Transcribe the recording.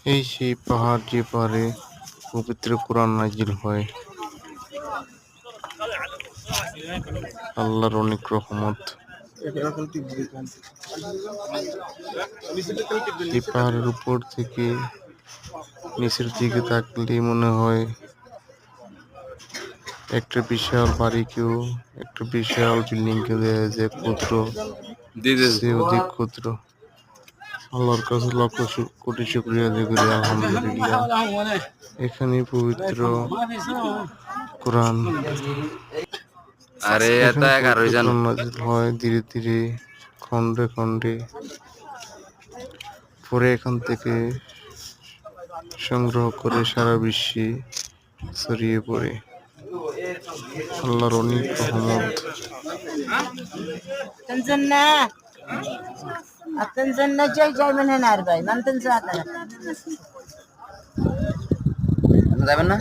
এই সেই পাহাড় যে পাহাড়ে পবিত্র কোরআন নাজিল হয়। আল্লাহর অনেক রহমত। এই পাহাড়ের উপর থেকে নিচের দিকে তাকলে মনে হয় একটা বিশাল বাড়িকেও, একটা বিশাল বিল্ডিং কে দেখা যায় ক্ষুদ্র, সে অধিক ক্ষুদ্র। আল্লাহর কাছে লক্ষ কোটি শুকরিয়া আদায় করি, আলহামদুলিল্লাহ। এখানে পবিত্র কোরআন এখানে পবিত্র কোরআন নাযিল হয় ধীরে ধীরে, খণ্ডে খণ্ডে। পরে এখান থেকে সংগ্রহ করে সারা বিশ্বে ছড়িয়ে পড়ে। আল্লাহর অনেক রহমত। تنزلنا جاي من هنا 40 ما تنزل যাবেন না